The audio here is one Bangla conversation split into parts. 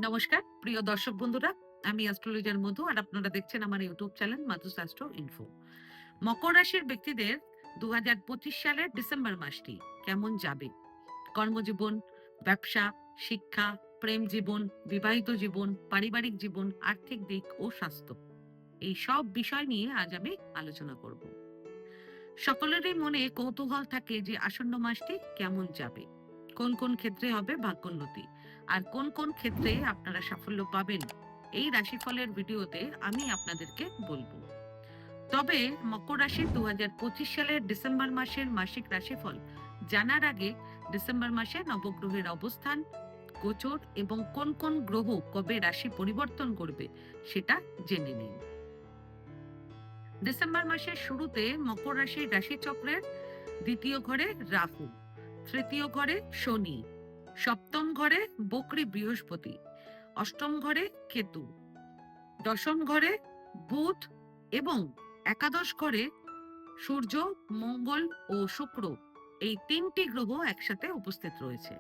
নমস্কার প্রিয় দর্শক বন্ধুরা, আমি অ্যাস্ট্রোলজার মধু আর আপনারা দেখছেন আমার ইউটিউব চ্যানেল মাধুস অ্যাস্ট্রো ইনফো। মকর রাশির ব্যক্তিদের 2025 সালের ডিসেম্বর মাসটি কেমন যাবে? কর্মজীবন, ব্যবসা, শিক্ষা, প্রেম জীবন, বিবাহিত জীবন, পারিবারিক জীবন, আর্থিক দিক ও স্বাস্থ্য, এই সব বিষয় নিয়ে আজ আমি আলোচনা করব। সকলেরই মনে কৌতূহল থাকে যে আসন্ন মাসটি কেমন যাবে, কোন কোন ক্ষেত্রে হবে ভাগ্যোন্নতি, আর কোন কোন ক্ষেত্রে আপনারা সাফল্য পাবেন। এই রাশিফলের ভিডিওতে আমি আপনাদেরকে বলবো। তবে মকর রাশির 2025 সালের ডিসেম্বর মাসের মাসিক রাশিফল জানার আগে ডিসেম্বর মাসে নবগ্রহের অবস্থান, গোচর এবং কোন কোন গ্রহ কবে রাশি পরিবর্তন করবে সেটা জেনে নিন। ডিসেম্বর মাসের শুরুতে মকর রাশির রাশিচক্রের দ্বিতীয় ঘরে রাহু, তৃতীয় ঘরে শনি, সপ্তম ঘরে বকরি বৃহস্পতি, অষ্টম ঘরে কেতু, দশম ঘরে বুধ এবং একাদশ ঘরে সূর্য, মঙ্গল ও শুক্র, এই তিনটি গ্রহ একসাথে উপস্থিত রয়েছে।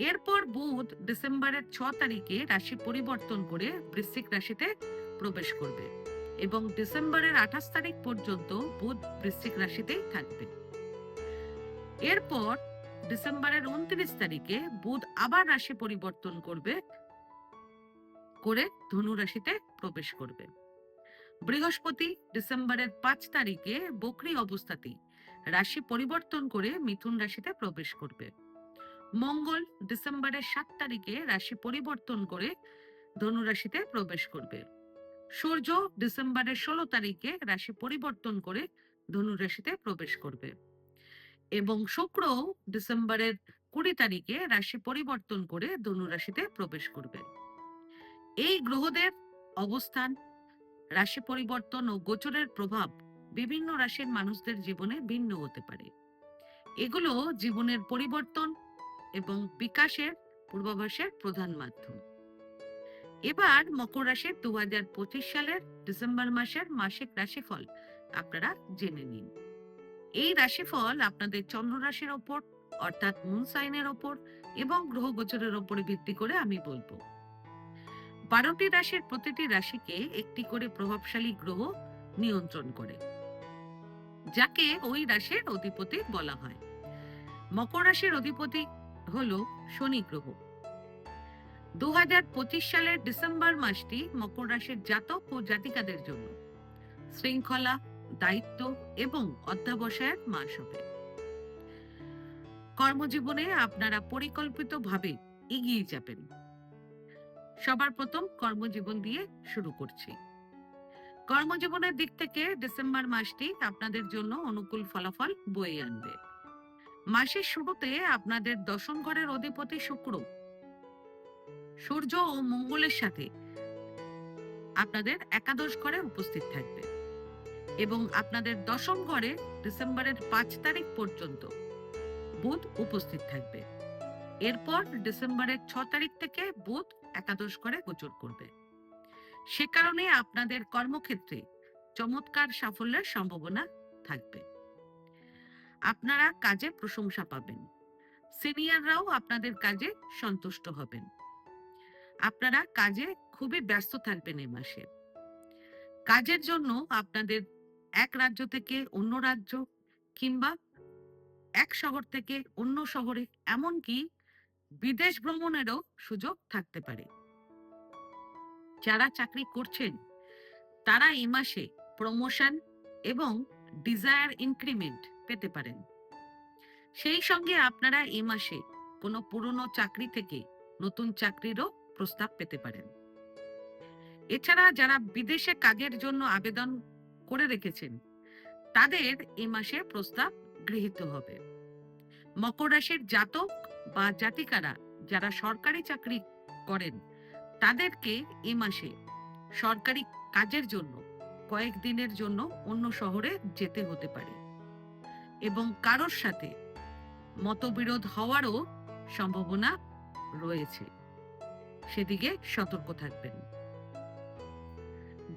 এরপর বুধ ডিসেম্বরের 6 তারিখে রাশি পরিবর্তন করে বৃশ্চিক রাশিতে প্রবেশ করবে এবং ডিসেম্বরের 28 তারিখ পর্যন্ত বুধ বৃশ্চিক রাশিতেই থাকবে। এরপর ডিসেম্বরের 29 তারিখে বুধ আবার রাশি পরিবর্তন করে ধনু রাশিতে প্রবেশ করবে। বৃহস্পতি ডিসেম্বরের 5 তারিখে বকরি অবস্থাতেই রাশি পরিবর্তন করে মিথুন রাশিতে প্রবেশ করবে। মঙ্গল ডিসেম্বরের 7 তারিখে রাশি পরিবর্তন করে ধনু রাশিতে প্রবেশ করবে। সূর্য ডিসেম্বরের 16 তারিখে রাশি পরিবর্তন করে ধনু রাশিতে প্রবেশ করবে এবং শুক্র ডিসেম্বরের 20 তারিখে রাশি পরিবর্তন করে ধনু রাশিতে প্রবেশ করবে। এই গ্রহদের অবস্থান, রাশি পরিবর্তন ও গোচরের প্রভাব বিভিন্ন রাশির মানুষদের জীবনে ভিন্ন হতে পারে। এগুলো জীবনের পরিবর্তন এবং বিকাশের পূর্বাভাসের প্রধান মাধ্যম। এবার মকর রাশির 2025 সালের ডিসেম্বর মাসের মাসিক রাশিফল আপনারা জেনে নিন। এই রাশিফল আপনাদের চন্দ্র রাশির ওপর অর্থাৎ মুন সাইনের ওপর এবং গ্রহ গোচরের ওপরে ভিত্তি করে আমি বলবো। 12টি রাশির প্রতিটি রাশিকে একটি করে প্রভাবশালী গ্রহ নিয়ন্ত্রণ করে, যাকে ওই রাশির অধিপতি বলা হয়। মকর রাশির অধিপতি হলো শনি গ্রহ। 2025 সালের ডিসেম্বর মাসটি মকর রাশির জাতক ও জাতিকাদের জন্য শৃঙ্খলা, দায়িত্ব এবং অধ্যবসায়ের মাস হবে। কর্মজীবনে আপনারা পরিকল্পিতভাবে এগিয়ে যাবেন। সবার প্রথম কর্মজীবন দিয়ে শুরু করছি। কর্মজীবনের দিক থেকে ডিসেম্বর মাসটি আপনাদের জন্য অনুকূল ফলাফল বয়ে আনবে। মাসের শুরুতে আপনাদের দশম ঘরের অধিপতি শুক্র সূর্য ও মঙ্গলের সাথে আপনাদের একাদশ ঘরে উপস্থিত থাকবে এবং আপনাদের দশম ঘরে ডিসেম্বরের 5 তারিখ পর্যন্ত বুধ উপস্থিত থাকবে। এরপর ডিসেম্বরের 6 তারিখ থেকে বুধ একাদশ ঘরে গোচর করবে। সে কারণে আপনাদের কর্মক্ষেত্রে চমৎকার সাফল্যের সম্ভাবনা থাকবে। আপনারা কাজে প্রশংসা পাবেন, সিনিয়ররাও আপনাদের কাজে সন্তুষ্ট হবেন। আপনারা কাজে খুবই ব্যস্ত থাকবেন এই মাসে। কাজের জন্য আপনাদের এক রাজ্য থেকে অন্য রাজ্য কিংবা এক শহর থেকে অন্য শহরে, এমনকি বিদেশ ভ্রমণেরও সুযোগ থাকতে পারে। যারা চাকরি করছেন তারা এই মাসে প্রমোশন এবং ডিজায়ার ইনক্রিমেন্ট পেতে পারেন। সেই সঙ্গে আপনারা এই মাসে কোনো পুরনো চাকরি থেকে নতুন চাকরিরও প্রস্তাব পেতে পারেন। এছাড়া যারা বিদেশে কাজের জন্য আবেদন করে রেখেছেন তাদের এই মাসে প্রস্তাব গৃহীত হবে। মকর রাশির জাতক বা জাতিকারা যারা সরকারি চাকরি করেন তাদেরকে এই মাসে সরকারি কাজের জন্য কয়েকদিনের জন্য অন্য শহরে যেতে হতে পারে এবং কারোর সাথে মতবিরোধ হওয়ারও সম্ভাবনা রয়েছে, সেদিকে সতর্ক থাকবেন।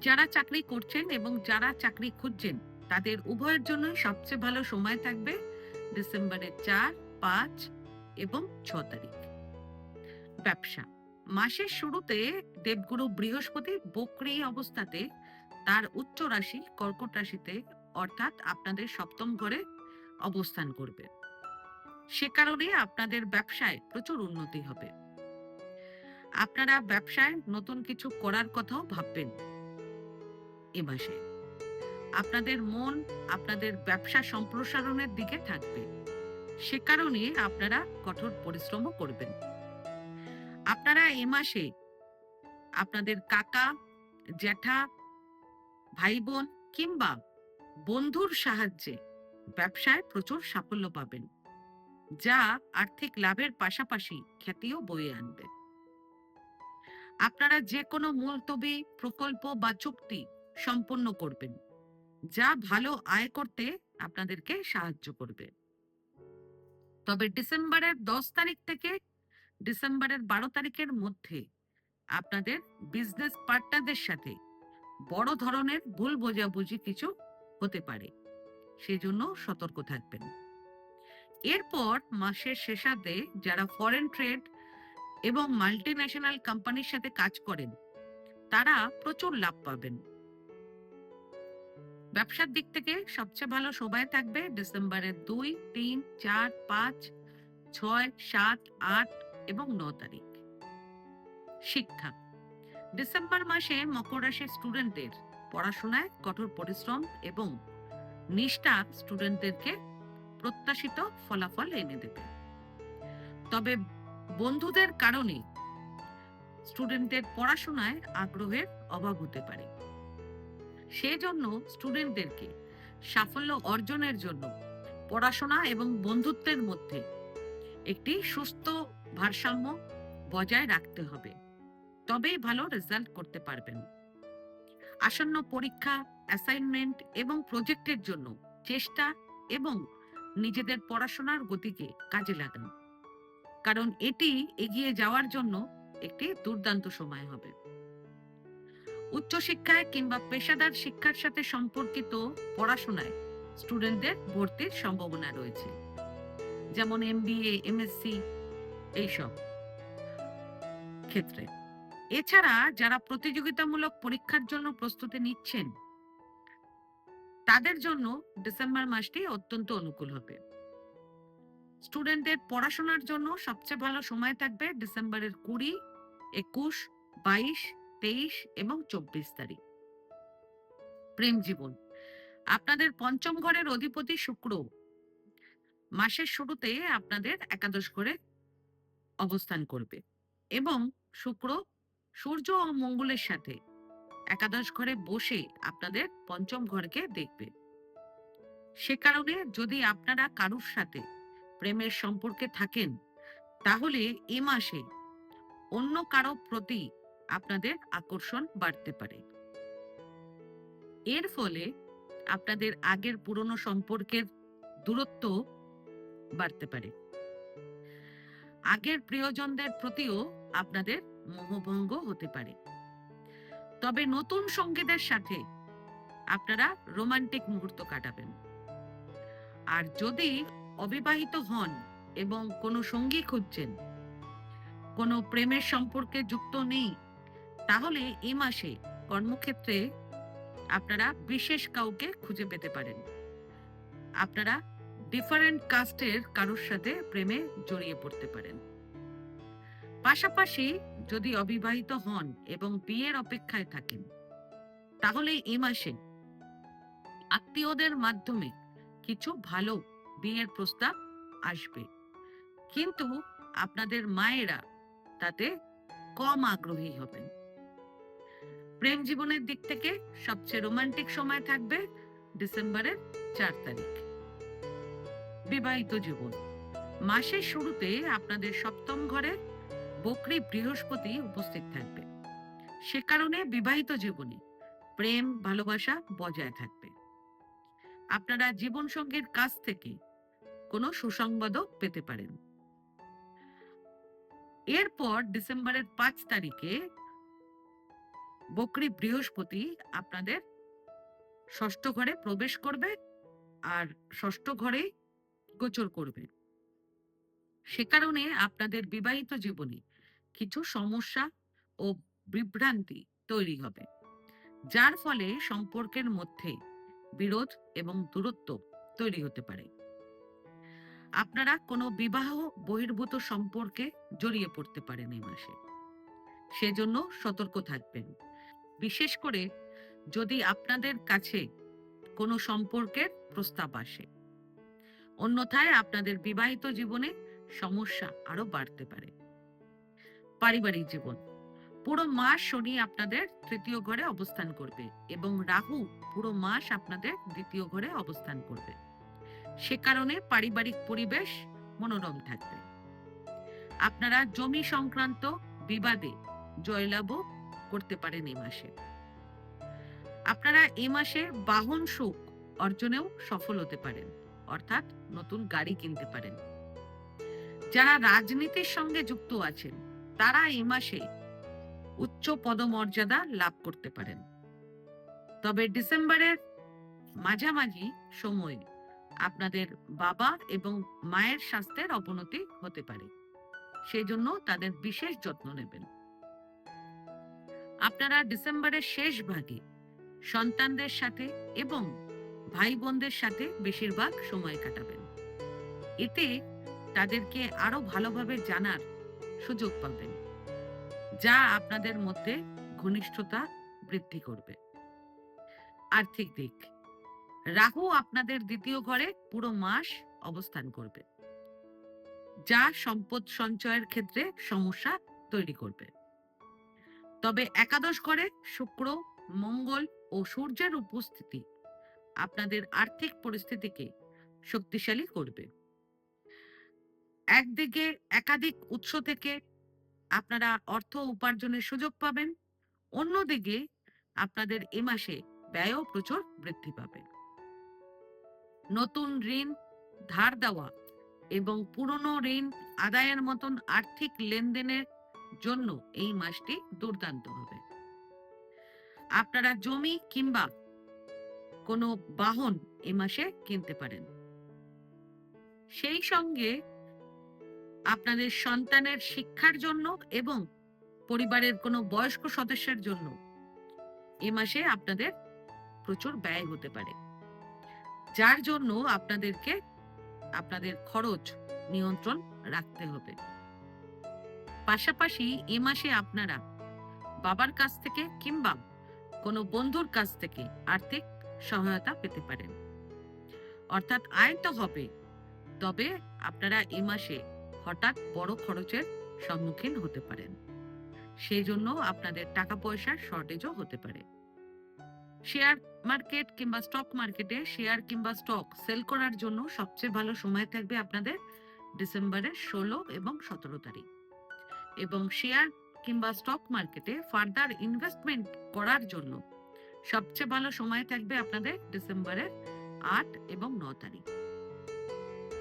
যারা চাকরি করছেন এবং যারা চাকরি খুঁজছেন তাদের উভয়ের জন্য সবচেয়ে ভালো সময় থাকবে ডিসেম্বরের 4, 5 এবং 6 তারিখ। ব্যবসা, মাসের শুরুতে দেবগুরু বৃহস্পতি বক্রী অবস্থাতে তার উচ্চ রাশি কর্কট রাশিতে অর্থাৎ আপনাদের সপ্তম ঘরে অবস্থান করবে। সে কারণে আপনাদের ব্যবসায় প্রচুর উন্নতি হবে। আপনারা ব্যবসায় নতুন কিছু করার কথাও ভাববেন এ মাসে। আপনাদের মন আপনাদের ব্যবসা সম্প্রসারণের দিকে থাকবে। সে কারণে আপনারা কঠোর পরিশ্রমও করবেন। আপনারা এ মাসে আপনাদের কাকা, জ্যাঠা, ভাই বোন কিংবা বন্ধুর সাহায্যে ব্যবসায় প্রচুর সাফল্য পাবেন, যা আর্থিক লাভের পাশাপাশি খ্যাতিও বয়ে আনবে। আপনারা যে কোনো মুলতবি প্রকল্প বা চুক্তি সম্পন্ন করবেন, যা ভালো আয় করতে আপনাদেরকে সাহায্য করবে। তবে ডিসেম্বরের 10 তারিখ থেকে ডিসেম্বরের 12 তারিখের মধ্যে আপনাদের বিজনেস পার্টনারদের সাথে বড় ধরনের ভুল বোঝাবুঝি কিছু হতে পারে, সেজন্য সতর্ক থাকবেন। এরপর মাসের শেষার্ধে যারা ফরেন ট্রেড এবং মাল্টি ন্যাশনাল কোম্পানির সাথে কাজ করেন তারা প্রচুর লাভ পাবেন। ব্যবসার দিক থেকে সবচেয়ে ভালো সময় থাকবে ডিসেম্বরের 2, 3, 4, 5, 6, 7, 8 এবং 9 তারিখ। শিক্ষা, ডিসেম্বর মাসে মকর রাশির স্টুডেন্টদের পড়াশোনায় কঠোর পরিশ্রম এবং নিষ্ঠা স্টুডেন্টদেরকে প্রত্যাশিত ফলাফল এনে দেবে। তবে বন্ধুদের কারণে স্টুডেন্টদের পড়াশোনায় আগ্রহের অভাব হতে পারে। সেজন্য স্টুডেন্টদেরকে সাফল্য অর্জনের জন্য পড়াশোনা এবং বন্ধুত্বের মধ্যে একটি সুস্থ ভারসাম্য বজায় রাখতে হবে, তবেই ভালো রেজাল্ট করতে পারবেন। আসন্ন পরীক্ষা, অ্যাসাইনমেন্ট এবং প্রজেক্টের জন্য চেষ্টা এবং নিজেদের পড়াশোনার গতিকে কাজে লাগান, কারণ এটি এগিয়ে যাওয়ার জন্য একটি দুর্দান্ত সময় হবে। উচ্চশিক্ষায় কিংবা পেশাদার শিক্ষার সাথে সম্পর্কিত পড়াশোনায় স্টুডেন্টদের ভর্তির সম্ভাবনা রয়েছে, যেমন MBA, MSc এইসব ক্ষেত্রে। এছাড়া যারা প্রতিযোগিতামূলক পরীক্ষার জন্য প্রস্তুতি নিচ্ছেন তাদের জন্য ডিসেম্বর মাসটি অত্যন্ত অনুকূল হবে। স্টুডেন্টদের পড়াশোনার জন্য সবচেয়ে ভালো সময় থাকবে ডিসেম্বরের 20, 21, 22, 23 এবং 24 তারিখ। প্রেম জীবন, আপনাদের পঞ্চম ঘরের অধিপতি শুক্র মাসের শুরুতে আপনাদের একাদশ ঘরে অবস্থান করবে এবং শুক্র সূর্য ও মঙ্গলের সাথে একাদশ ঘরে বসে আপনাদের পঞ্চম ঘরকে দেখবে। সে কারণে যদি আপনারা কারুর সাথে প্রেমের সম্পর্কে থাকেন তাহলে এ মাসে অন্য কারো প্রতি আপনাদের আকর্ষণ বাড়তে পারে। এর ফলে আপনাদের আগের পুরনো সম্পর্কের দূরত্ব বাড়তে পারে। আগের প্রিয়জনদের প্রতিও আপনাদের মোহভঙ্গ হতে পারে। তবে নতুন সঙ্গীদের সাথে আপনারা রোমান্টিক মুহূর্ত কাটাবেন। আর যদি অবিবাহিত হন এবং কোনো সঙ্গী খুঁজছেন, কোনো প্রেমের সম্পর্কে যুক্ত নেই, তাহলে এই মাসে কর্মক্ষেত্রে আপনারা বিশেষ কাউকে খুঁজে পেতে পারেন। আপনারা ডিফারেন্ট কাস্টের কারোর সাথে প্রেমে জড়িয়ে পড়তে পারেন। পাশাপাশি যদি অবিবাহিত হন এবং বিয়ের অপেক্ষায় থাকেন তাহলে এই মাসে আত্মীয়দের মাধ্যমে কিছু ভালো বিয়ের প্রস্তাব আসবে, কিন্তু আপনাদের মায়েরা তাতে কম আগ্রহী হবেন। প্রেম জীবনের দিক থেকে সবচেয়ে রোমান্টিক সময় থাকবে ডিসেম্বরের 4 তারিখ। বিবাহিত জীবন, মাসের শুরুতে আপনাদের সপ্তম ঘরে বকরি বৃহস্পতি উপস্থিত থাকবে। সে কারণে বিবাহিত জীবনে প্রেম ভালোবাসা বজায় থাকবে। আপনারা জীবন সঙ্গীর কাছ থেকে কোনো সুসংবাদও পেতে পারেন। এরপর ডিসেম্বরের 5 তারিখে বকরি বৃহস্পতি আপনাদের ষষ্ঠ ঘরে প্রবেশ করবে আর ষষ্ঠ ঘরে গোচর করবে। সে কারণে আপনাদের বিবাহিত জীবনে কিছু সমস্যা ও বিভ্রান্তি তৈরি হবে, যার ফলে সম্পর্কের মধ্যে বিরোধ এবং দূরত্ব তৈরি হতে পারে। আপনারা কোনো বিবাহ বহির্ভূত সম্পর্কে জড়িয়ে পড়তে পারেন এই মাসে, সেজন্য সতর্ক থাকবেন। বিশেষ করে যদি আপনাদের কাছে কোনো সম্পর্কের প্রস্তাব আসে। অন্যথায় আপনাদের বিবাহিত জীবনে সমস্যা আরো বাড়তে পারে। পারিবারিক জীবন, পুরো মাস শনি আপনাদের তৃতীয় ঘরে অবস্থান করবে এবং রাহু পুরো মাস আপনাদের দ্বিতীয় ঘরে অবস্থান করবে। সে কারণে পারিবারিক পরিবেশ মনোরম থাকবে। আপনারা জমি সংক্রান্ত বিবাদে জয়লাভও করতে পারেন এই মাসে। আপনারা এই মাসে বাহন সুখ অর্জনেও সফল হতে পারেন, অর্থাৎ নতুন গাড়ি কিনতে পারেন। যারা রাজনীতির সঙ্গে যুক্ত আছেন তারা এই মাসে উচ্চ পদমর্যাদা লাভ করতে পারেন। তবে ডিসেম্বরের মাঝামাঝি সময়ে আপনাদের বাবা এবং মায়ের স্বাস্থ্যের অবনতি হতে পারে, সেই জন্য তাদের বিশেষ যত্ন নেবেন। আপনারা ডিসেম্বরের শেষ ভাগে সন্তানদের সাথে এবং ভাই বোনদের সাথে বেশিরভাগ সময় কাটাবেন। এতে তাদেরকে আরো ভালোভাবে জানার সুযোগ পাবেন, যা আপনাদের মধ্যে ঘনিষ্ঠতা বৃদ্ধি করবে। আর্থিক দিক, রাহু আপনাদের দ্বিতীয় ঘরে পুরো মাস অবস্থান করবে, যা সম্পদ সঞ্চয়ের ক্ষেত্রে সমস্যা তৈরি করবে। তবে একাদশ ঘরে শুক্র, মঙ্গল ও সূর্যের উপস্থিতি আপনাদের আর্থিক পরিস্থিতিকে শক্তিশালী করবে। একদিকে একাধিক উৎস থেকে আপনারা অর্থ উপার্জনের সুযোগ পাবেন, অন্যদিকে আপনাদের এ মাসে ব্যয়ও প্রচুর বৃদ্ধি পাবে। নতুন ঋণ ধার দেওয়া এবং পুরনো ঋণ আদায়ের মতন আর্থিক লেনদেনের জন্য এই মাসটি দুর্দান্ত হবে। আপনারা জমি কিংবা কোনো বাহন এ মাসে কিনতে পারেন। সেই সঙ্গে আপনাদের সন্তানের শিক্ষার জন্য এবং পরিবারের কোনো বয়স্ক সদস্যের জন্য এ মাসে আপনাদের প্রচুর ব্যয় হতে পারে, যার জন্য আপনাদেরকে আপনাদের খরচ নিয়ন্ত্রণ রাখতে হবে। পাশাপাশি এ মাসে আপনারা বাবার কাছ থেকে কিংবা কোনো বন্ধুর কাছ থেকে আর্থিক সহায়তা পেতে পারেন, অর্থাৎ আয় তো হবে, তবে আপনারা এ মাসে হঠাৎ বড় খরচের সম্মুখীন হতে পারেন, সেই জন্য আপনাদের টাকা পয়সার শর্টেজও হতে পারে। শেয়ার মার্কেট কিংবা স্টক মার্কেটে শেয়ার কিংবা স্টক সেল করার জন্য সবচেয়ে ভালো সময় থাকবে আপনাদের ডিসেম্বরের 16 এবং 17 তারিখ, এবং শেয়ার কিংবা স্টক মার্কেটে ফার্দার ইনভেস্টমেন্ট করার জন্য সবচেয়ে ভালো সময় থাকবে আপনাদের ডিসেম্বরের 8 এবং 9 তারিখ।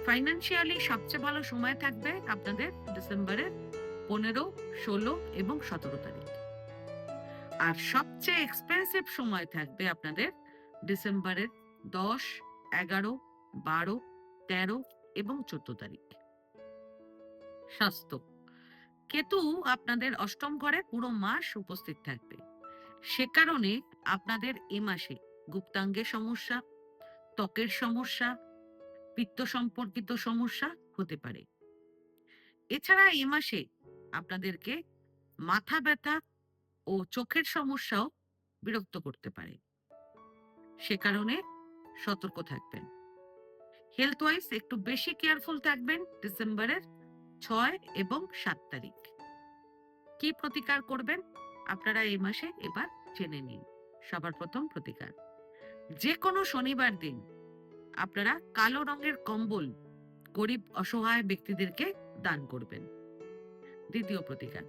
ফাইন্যান্সিয়ালি সবচেয়ে ভালো সময় থাকবে আপনাদের ডিসেম্বরের 15, 16 এবং 17 তারিখ। আর সবচেয়ে এক্সপেন্সিভ সময় থাকবে আপনাদের ডিসেম্বরের 10, 11, 12, 13 এবং 14 তারিখ। স্বাস্থ্য, কেতু আপনাদের অষ্টম ঘরে পুরো মাস উপস্থিত থাকবে, সে কারণে আপনাদের এ মাসে গুপ্তাঙ্গের সমস্যা, ত্বকের সমস্যা, পিত্ত সম্পর্কিত সমস্যা হতে পারে। এছাড়া এ মাসে আপনাদেরকে মাথা ব্যথা ও চোখের সমস্যাও বিরক্ত করতে পারে, সে কারণে সতর্ক থাকবেন। হেলথ ওয়াইজ একটু বেশি কেয়ারফুল থাকবেন ডিসেম্বরের 6 এবং 7 তারিখ। কি প্রতিকার করবেন আপনারা এই মাসে এবার জেনে নিন। সবার প্রথম প্রতিকার, যে কোনো শনিবার দিন আপনারা কালো রঙের কম্বল গরিব অসহায় ব্যক্তিদেরকে দান করবেন। দ্বিতীয় প্রতিকার,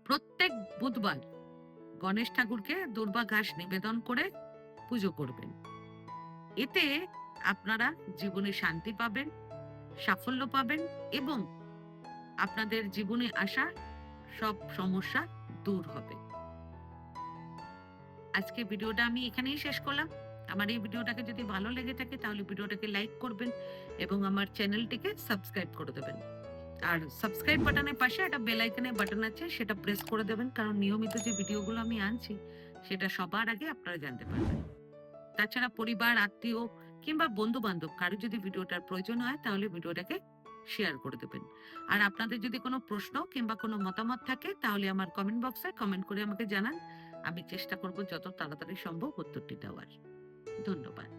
প্রত্যেক বুধবার গণেশ ঠাকুরকে দুর্বা ঘাস নিবেদন করে পুজো করবেন। এতে আপনারা জীবনে শান্তি পাবেন, সাফল্য পাবেন এবং আপনাদের জীবনে আসা সব সমস্যা দূর হবে। আজকে ভিডিওটা আমি এখানেই শেষ করলাম। আমার এই ভিডিওটাকে যদি ভালো লেগে থাকে তাহলে ভিডিওটাকে লাইক করবেন এবং আমার চ্যানেলটিকে সাবস্ক্রাইব করে দেবেন। আর সাবস্ক্রাইব বাটনের পাশে একটা বেল আইকনের বাটন আছে, সেটা প্রেস করে দেবেন, কারণ নিয়মিত যে ভিডিওগুলো আমি আনছি সেটা সবার আগে আপনারা জানতে পারবেন। তাছাড়া পরিবার, আত্মীয় কিংবা বন্ধু-বান্ধব কারো যদি ভিডিওটার প্রয়োজন হয় তাহলে ভিডিওটাকে শেয়ার করে দেবেন। আর আপনাদের যদি কোনো প্রশ্ন কিংবা কোনো মতামত থাকে তাহলে আমার কমেন্ট বক্সে কমেন্ট করে আমাকে জানান। আমি চেষ্টা করব যত তাড়াতাড়ি সম্ভব উত্তরটি দেওয়ার। ধন্যবাদ।